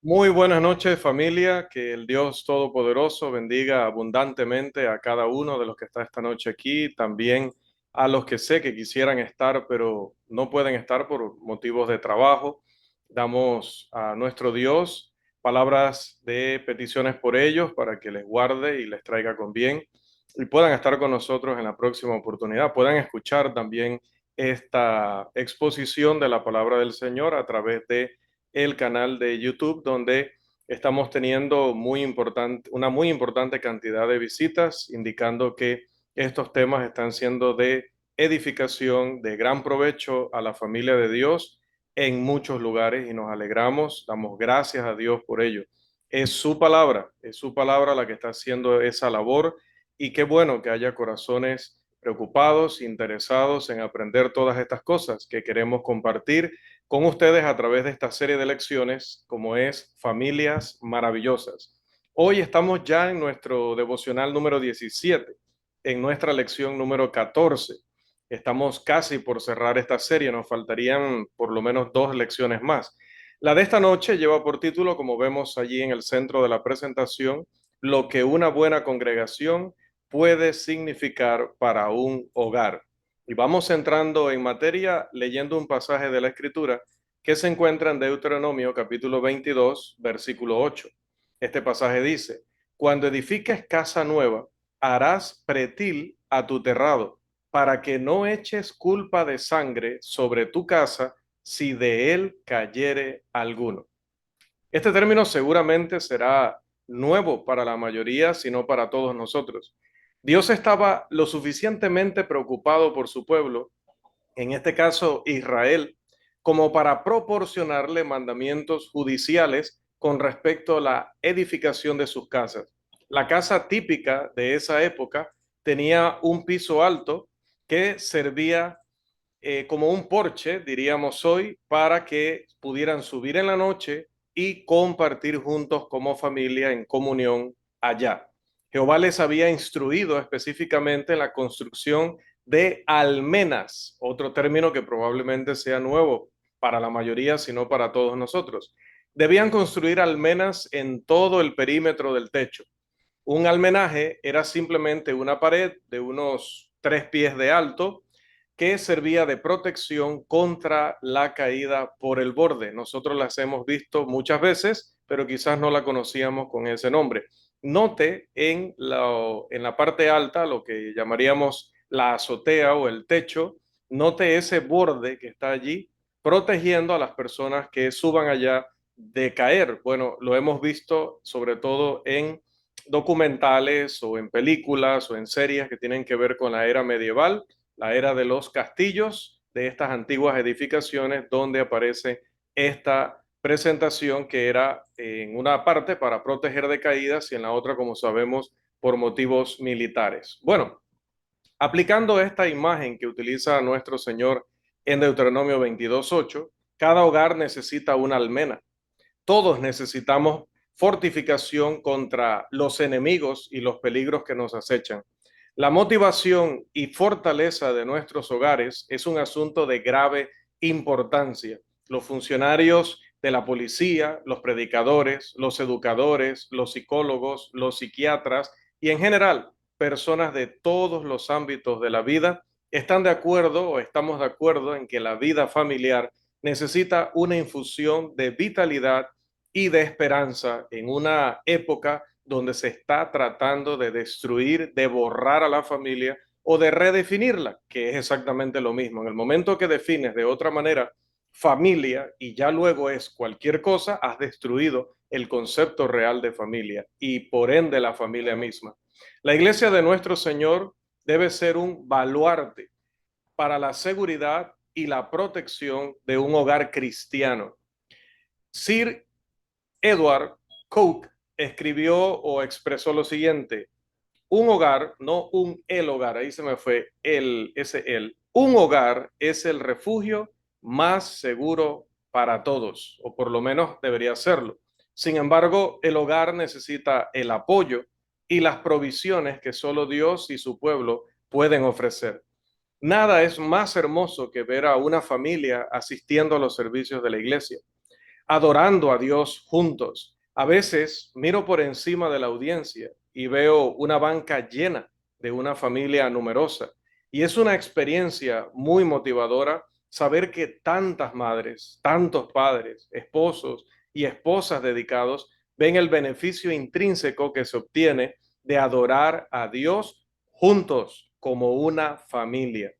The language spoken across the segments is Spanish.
Muy buenas noches, familia. Que el Dios Todopoderoso bendiga abundantemente a cada uno de los que está esta noche aquí, también a los que sé que quisieran estar, pero no pueden estar por motivos de trabajo. Damos a nuestro Dios palabras de peticiones por ellos para que les guarde y les traiga con bien y puedan estar con nosotros en la próxima oportunidad. Puedan escuchar también esta exposición de la palabra del Señor a través de el canal de YouTube, donde estamos teniendo una muy importante cantidad de visitas, indicando que estos temas están siendo de edificación, de gran provecho a la familia de Dios en muchos lugares y nos alegramos, damos gracias a Dios por ello. Es su palabra la que está haciendo esa labor y qué bueno que haya corazones preocupados, interesados en aprender todas estas cosas que queremos compartir con ustedes a través de esta serie de lecciones como es Familias Maravillosas. Hoy estamos ya en nuestro devocional número 17, en nuestra lección número 14. Estamos casi por cerrar esta serie, nos faltarían por lo menos 2 lecciones más. La de esta noche lleva por título, como vemos allí en el centro de la presentación, lo que una buena congregación puede significar para un hogar. Y vamos entrando en materia leyendo un pasaje de la Escritura que se encuentra en Deuteronomio capítulo 22, versículo 8. Este pasaje dice, cuando edifiques casa nueva, harás pretil a tu terrado, para que no eches culpa de sangre sobre tu casa si de él cayere alguno. Este término seguramente será nuevo para la mayoría, si no para todos nosotros. Dios estaba lo suficientemente preocupado por su pueblo, en este caso Israel, como para proporcionarle mandamientos judiciales con respecto a la edificación de sus casas. La casa típica de esa época tenía un piso alto que servía como un porche, diríamos hoy, para que pudieran subir en la noche y compartir juntos como familia en comunión allá. Jehová les había instruido específicamente en la construcción de almenas, otro término que probablemente sea nuevo para la mayoría, sino para todos nosotros. Debían construir almenas en todo el perímetro del techo. Un almenaje era simplemente una pared de unos 3 pies de alto que servía de protección contra la caída por el borde. Nosotros las hemos visto muchas veces, pero quizás no la conocíamos con ese nombre. Note en la parte alta, lo que llamaríamos la azotea o el techo, note ese borde que está allí protegiendo a las personas que suban allá de caer. Bueno, lo hemos visto sobre todo en documentales o en películas o en series que tienen que ver con la era medieval, la era de los castillos, de estas antiguas edificaciones donde aparece esta presentación que era en una parte para proteger de caídas y en la otra, como sabemos, por motivos militares. Bueno, aplicando esta imagen que utiliza nuestro Señor en Deuteronomio 22:8, cada hogar necesita una almena. Todos necesitamos fortificación contra los enemigos y los peligros que nos acechan. La motivación y fortaleza de nuestros hogares es un asunto de grave importancia. Los funcionarios de la policía, los predicadores, los educadores, los psicólogos, los psiquiatras y en general personas de todos los ámbitos de la vida están de acuerdo o estamos de acuerdo en que la vida familiar necesita una infusión de vitalidad y de esperanza en una época donde se está tratando de destruir, de borrar a la familia o de redefinirla, que es exactamente lo mismo. En el momento que defines de otra manera familia y ya luego es cualquier cosa, has destruido el concepto real de familia y por ende la familia misma. La iglesia de nuestro Señor debe ser un baluarte para la seguridad y la protección de un hogar cristiano. Sir Edward Coke escribió o expresó lo siguiente: un hogar, no un el hogar, ahí se me fue el, un hogar es el refugio más seguro para todos, o por lo menos debería serlo. Sin embargo, el hogar necesita el apoyo y las provisiones que solo Dios y su pueblo pueden ofrecer. Nada es más hermoso que ver a una familia asistiendo a los servicios de la iglesia. adorando a Dios juntos. A veces miro por encima de la audiencia y veo una banca llena de una familia numerosa. Y es una experiencia muy motivadora saber que tantas madres, tantos padres, esposos y esposas dedicados ven el beneficio intrínseco que se obtiene de adorar a Dios juntos como una familia.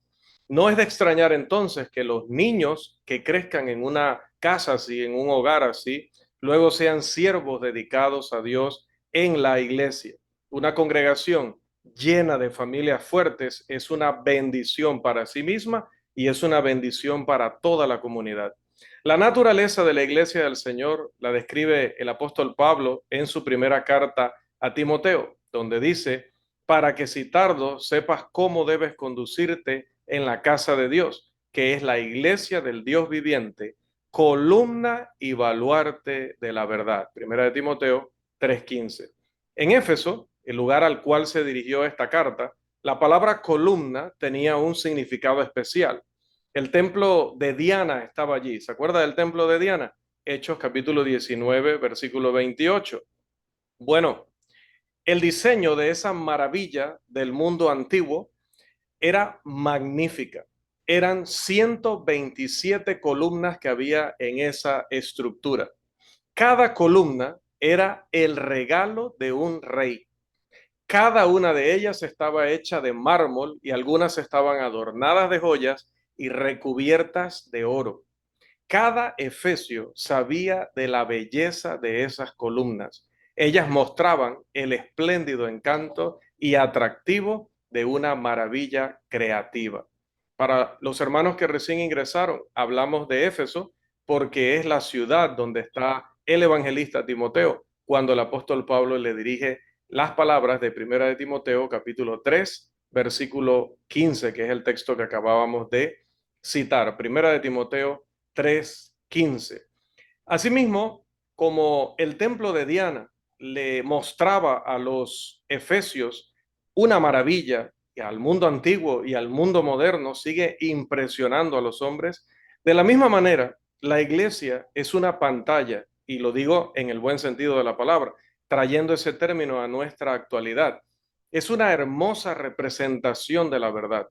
No es de extrañar entonces que los niños que crezcan en una casa así, en un hogar así, luego sean siervos dedicados a Dios en la iglesia. Una congregación llena de familias fuertes es una bendición para sí misma y es una bendición para toda la comunidad. La naturaleza de la iglesia del Señor la describe el apóstol Pablo en su primera carta a Timoteo, donde dice, para que si tardo sepas cómo debes conducirte en la casa de Dios, que es la iglesia del Dios viviente, columna y baluarte de la verdad. Primera de Timoteo 3:15. En Éfeso, el lugar al cual se dirigió esta carta, la palabra columna tenía un significado especial. El templo de Diana estaba allí. ¿Se acuerda del templo de Diana? Hechos capítulo 19, versículo 28. Bueno, el diseño de esa maravilla del mundo antiguo era magnífica. Eran 127 columnas que había en esa estructura. Cada columna era el regalo de un rey. Cada una de ellas estaba hecha de mármol y algunas estaban adornadas de joyas y recubiertas de oro. Cada efesio sabía de la belleza de esas columnas. Ellas mostraban el espléndido encanto y atractivo de una maravilla creativa. Para los hermanos que recién ingresaron, hablamos de Éfeso porque es la ciudad donde está el evangelista Timoteo, cuando el apóstol Pablo le dirige las palabras de Primera de Timoteo, capítulo 3, versículo 15, que es el texto que acabábamos de citar. Primera de Timoteo 3:15. Asimismo, como el templo de Diana le mostraba a los efesios una maravilla, y al mundo antiguo y al mundo moderno sigue impresionando a los hombres, de la misma manera, la iglesia es una pantalla, y lo digo en el buen sentido de la palabra, trayendo ese término a nuestra actualidad. Es una hermosa representación de la verdad.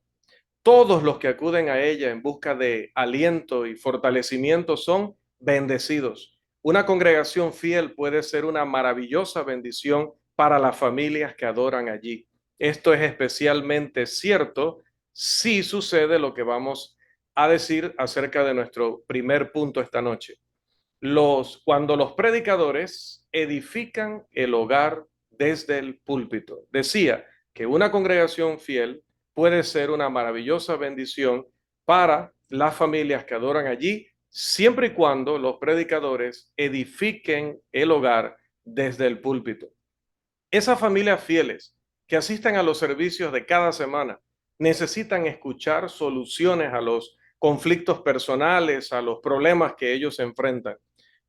Todos los que acuden a ella en busca de aliento y fortalecimiento son bendecidos. Una congregación fiel puede ser una maravillosa bendición para las familias que adoran allí. Esto es especialmente cierto si sucede lo que vamos a decir acerca de nuestro primer punto esta noche. Cuando los predicadores edifican el hogar desde el púlpito. Decía que una congregación fiel puede ser una maravillosa bendición para las familias que adoran allí, siempre y cuando los predicadores edifiquen el hogar desde el púlpito. Esas familias fieles que asisten a los servicios de cada semana necesitan escuchar soluciones a los conflictos personales, a los problemas que ellos enfrentan.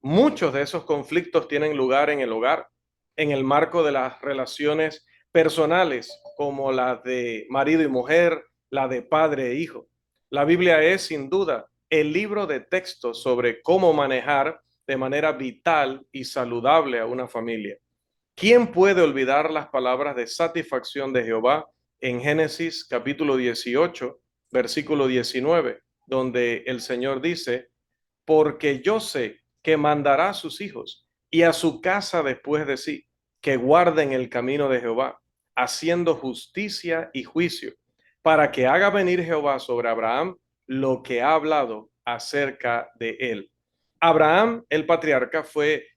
Muchos de esos conflictos tienen lugar en el hogar, en el marco de las relaciones personales, como las de marido y mujer, la de padre e hijo. La Biblia es, sin duda, el libro de texto sobre cómo manejar de manera vital y saludable a una familia. ¿Quién puede olvidar las palabras de satisfacción de Jehová en Génesis capítulo 18, versículo 19, donde el Señor dice, porque yo sé que mandará a sus hijos y a su casa después de sí, que guarden el camino de Jehová, haciendo justicia y juicio, para que haga venir Jehová sobre Abraham lo que ha hablado acerca de él? Abraham, el patriarca, fue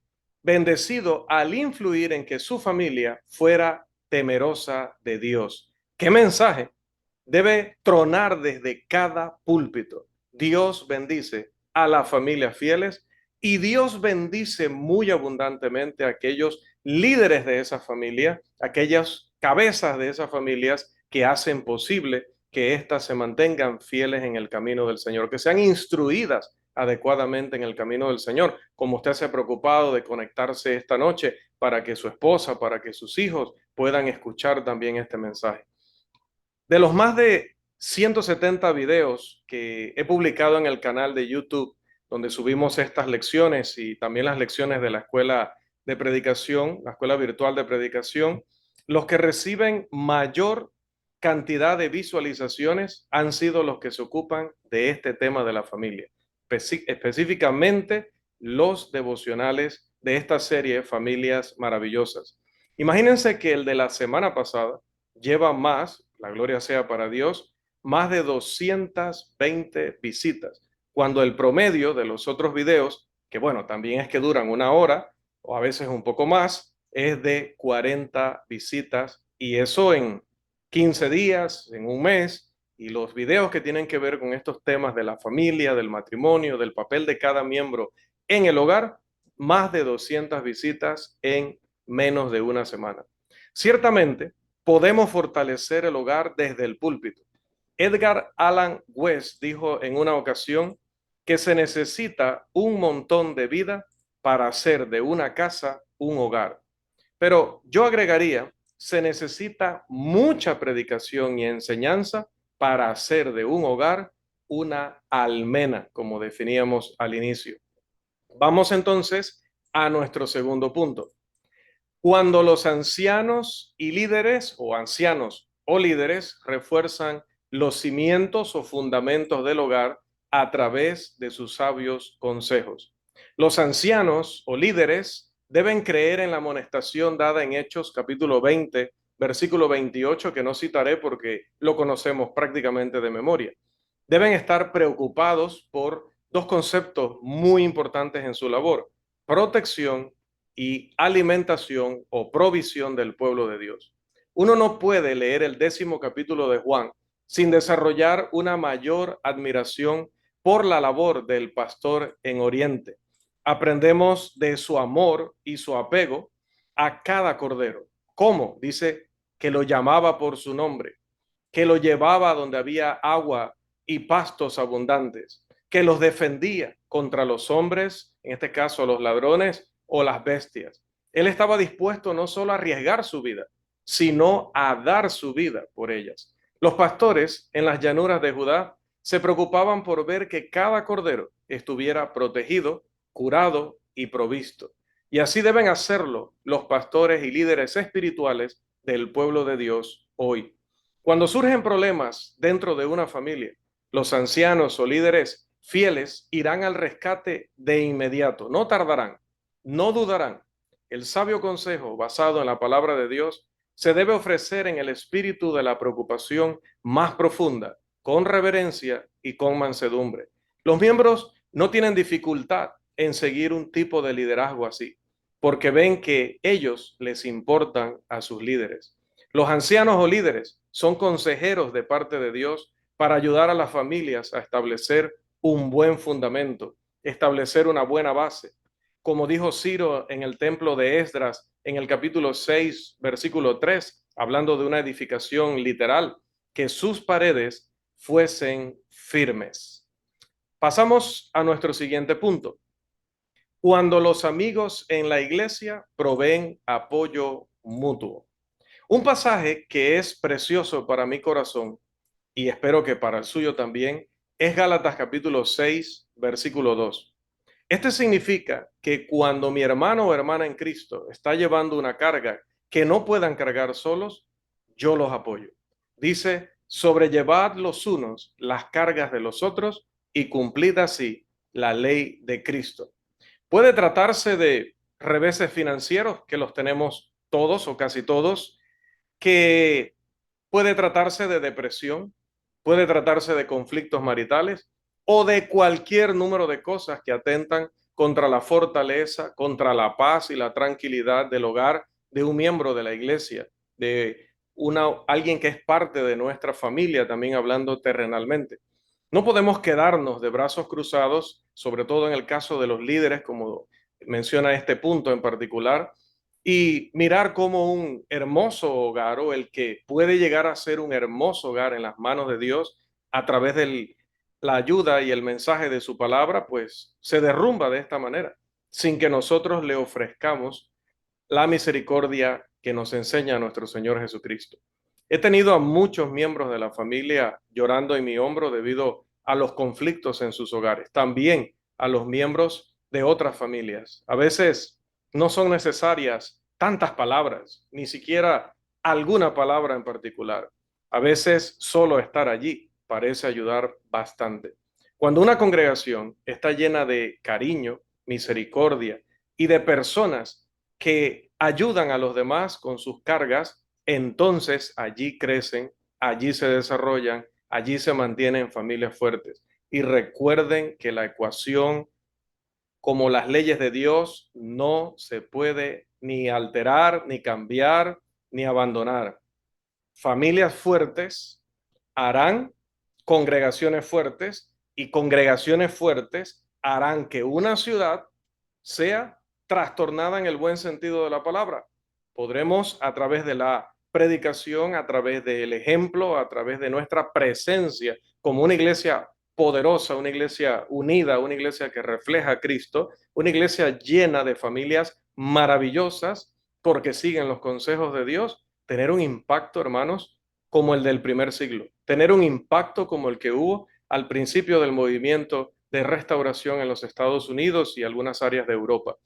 bendecido al influir en que su familia fuera temerosa de Dios. ¿Qué mensaje debe tronar desde cada púlpito? Dios bendice a las familias fieles y Dios bendice muy abundantemente a aquellos líderes de esa familia, aquellas cabezas de esas familias que hacen posible que éstas se mantengan fieles en el camino del Señor, que sean instruidas adecuadamente en el camino del Señor, como usted se ha preocupado de conectarse esta noche para que su esposa, para que sus hijos puedan escuchar también este mensaje. De los más de 170 videos que he publicado en el canal de YouTube donde subimos estas lecciones y también las lecciones de la escuela de predicación, la escuela virtual de predicación, los que reciben mayor cantidad de visualizaciones han sido los que se ocupan de este tema de la familia, específicamente los devocionales de esta serie Familias Maravillosas. Imagínense que el de la semana pasada lleva más, la gloria sea para Dios, más de 220 visitas, cuando el promedio de los otros videos, que bueno, también es que duran una hora o a veces un poco más, es de 40 visitas, y eso en 15 días, en un mes. Y los videos que tienen que ver con estos temas de la familia, del matrimonio, del papel de cada miembro en el hogar, más de 200 visitas en menos de una semana. Ciertamente, podemos fortalecer el hogar desde el púlpito. Edgar Allan West dijo en una ocasión que se necesita un montón de vida para hacer de una casa un hogar. Pero yo agregaría, se necesita mucha predicación y enseñanza para hacer de un hogar una almena, como definíamos al inicio. Vamos entonces a nuestro segundo punto. Cuando los ancianos y líderes o ancianos o líderes refuerzan los cimientos o fundamentos del hogar a través de sus sabios consejos. Los ancianos o líderes deben creer en la amonestación dada en Hechos capítulo 20, versículo 28, que no citaré porque lo conocemos prácticamente de memoria. Deben estar preocupados por dos conceptos muy importantes en su labor: protección y alimentación o provisión del pueblo de Dios. Uno no puede leer el 10º capítulo de Juan sin desarrollar una mayor admiración por la labor del pastor en Oriente. Aprendemos de su amor y su apego a cada cordero. ¿Cómo? Dice que lo llamaba por su nombre, que lo llevaba donde había agua y pastos abundantes, que los defendía contra los hombres, en este caso los ladrones o las bestias. Él estaba dispuesto no solo a arriesgar su vida, sino a dar su vida por ellas. Los pastores en las llanuras de Judá se preocupaban por ver que cada cordero estuviera protegido, curado y provisto. Y así deben hacerlo los pastores y líderes espirituales del pueblo de Dios hoy. Cuando surgen problemas dentro de una familia, los ancianos o líderes fieles irán al rescate de inmediato, no tardarán, no dudarán. El sabio consejo basado en la palabra de Dios se debe ofrecer en el espíritu de la preocupación más profunda, con reverencia y con mansedumbre. Los miembros no tienen dificultad en seguir un tipo de liderazgo así, porque ven que ellos les importan a sus líderes. Los ancianos o líderes son consejeros de parte de Dios para ayudar a las familias a establecer un buen fundamento, establecer una buena base. Como dijo Ciro en el templo de Esdras, en el capítulo 6, versículo 3, hablando de una edificación literal, que sus paredes fuesen firmes. Pasamos a nuestro siguiente punto. Cuando los amigos en la iglesia proveen apoyo mutuo. Un pasaje que es precioso para mi corazón y espero que para el suyo también es Gálatas capítulo 6, versículo 2. Este significa que cuando mi hermano o hermana en Cristo está llevando una carga que no puedan cargar solos, yo los apoyo. Dice, sobrellevad los unos las cargas de los otros y cumplid así la ley de Cristo. Puede tratarse de reveses financieros, que los tenemos todos o casi todos, que puede tratarse de depresión, puede tratarse de conflictos maritales o de cualquier número de cosas que atentan contra la fortaleza, contra la paz y la tranquilidad del hogar de un miembro de la iglesia, de alguien que es parte de nuestra familia, también hablando terrenalmente. No podemos quedarnos de brazos cruzados, sobre todo en el caso de los líderes, como menciona este punto en particular, y mirar como un hermoso hogar, o el que puede llegar a ser un hermoso hogar en las manos de Dios a través de la ayuda y el mensaje de su palabra, pues se derrumba de esta manera, sin que nosotros le ofrezcamos la misericordia que nos enseña nuestro Señor Jesucristo. He tenido a muchos miembros de la familia llorando en mi hombro debido a los conflictos en sus hogares. También a los miembros de otras familias. A veces no son necesarias tantas palabras, ni siquiera alguna palabra en particular. A veces solo estar allí parece ayudar bastante. Cuando una congregación está llena de cariño, misericordia y de personas que ayudan a los demás con sus cargas, entonces allí crecen, allí se desarrollan, allí se mantienen familias fuertes. Y recuerden que la ecuación, como las leyes de Dios, no se puede ni alterar, ni cambiar, ni abandonar. Familias fuertes harán congregaciones fuertes y congregaciones fuertes harán que una ciudad sea trastornada en el buen sentido de la palabra. Podremos a través de la predicación, a través del ejemplo, a través de nuestra presencia como una iglesia poderosa, una iglesia unida, una iglesia que refleja a Cristo, una iglesia llena de familias maravillosas porque siguen los consejos de Dios, tener un impacto, hermanos, como el del primer siglo, tener un impacto como el que hubo al principio del movimiento de restauración en los Estados Unidos y algunas áreas de Europa.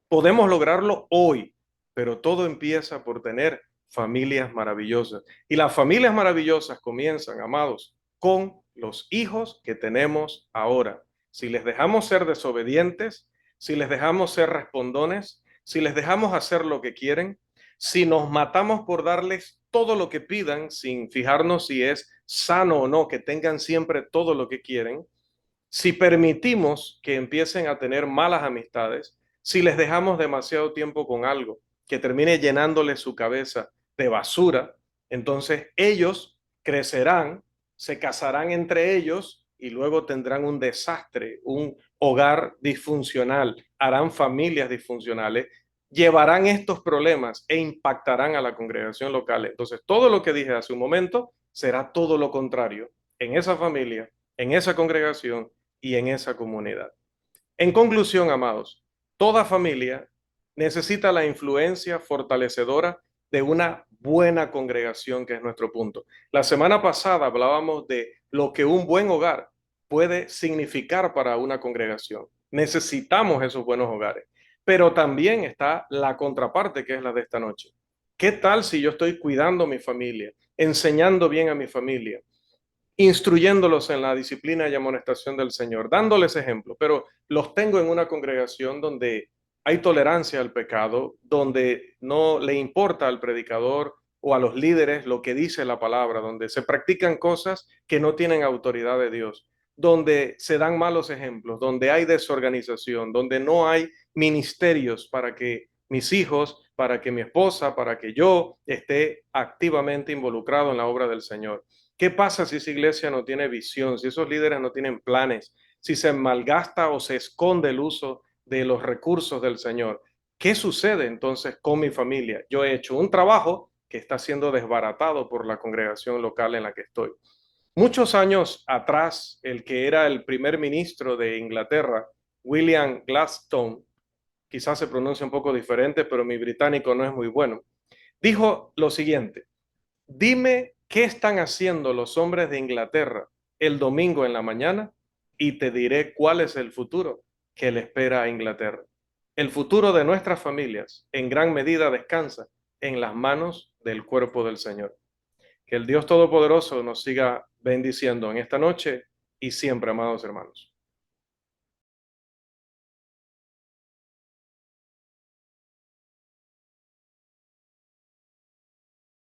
Podemos lograrlo hoy, pero todo empieza por tener familias maravillosas. Y las familias maravillosas comienzan, amados, con los hijos que tenemos ahora. Si les dejamos ser desobedientes, si les dejamos ser respondones, si les dejamos hacer lo que quieren, si nos matamos por darles todo lo que pidan sin fijarnos si es sano o no, que tengan siempre todo lo que quieren, si permitimos que empiecen a tener malas amistades, si les dejamos demasiado tiempo con algo que termine llenándole su cabeza de basura, entonces ellos crecerán, se casarán entre ellos y luego tendrán un desastre, un hogar disfuncional, harán familias disfuncionales, llevarán estos problemas e impactarán a la congregación local. Entonces, todo lo que dije hace un momento será todo lo contrario en esa familia, en esa congregación y en esa comunidad. En conclusión, amados, toda familia necesita la influencia fortalecedora de una buena congregación, que es nuestro punto. La semana pasada hablábamos de lo que un buen hogar puede significar para una congregación. Necesitamos esos buenos hogares, pero también está la contraparte, que es la de esta noche. ¿Qué tal si yo estoy cuidando a mi familia, enseñando bien a mi familia, instruyéndolos en la disciplina y amonestación del Señor, dándoles ejemplo, pero los tengo en una congregación donde hay tolerancia al pecado, donde no le importa al predicador o a los líderes lo que dice la palabra, donde se practican cosas que no tienen autoridad de Dios, donde se dan malos ejemplos, donde hay desorganización, donde no hay ministerios para que mis hijos, para que mi esposa, para que yo esté activamente involucrado en la obra del Señor. ¿Qué pasa si esa iglesia no tiene visión, si esos líderes no tienen planes, si se malgasta o se esconde el uso de los recursos del Señor? ¿Qué sucede entonces con mi familia? Yo he hecho un trabajo que está siendo desbaratado por la congregación local en la que estoy. Muchos años atrás, el que era el primer ministro de Inglaterra, William Gladstone, quizás se pronuncia un poco diferente, pero mi británico no es muy bueno, dijo lo siguiente: dime qué están haciendo los hombres de Inglaterra el domingo en la mañana y te diré cuál es el futuro que le espera a Inglaterra. El futuro de nuestras familias en gran medida descansa en las manos del cuerpo del Señor. Que el Dios Todopoderoso nos siga bendiciendo en esta noche y siempre, amados hermanos.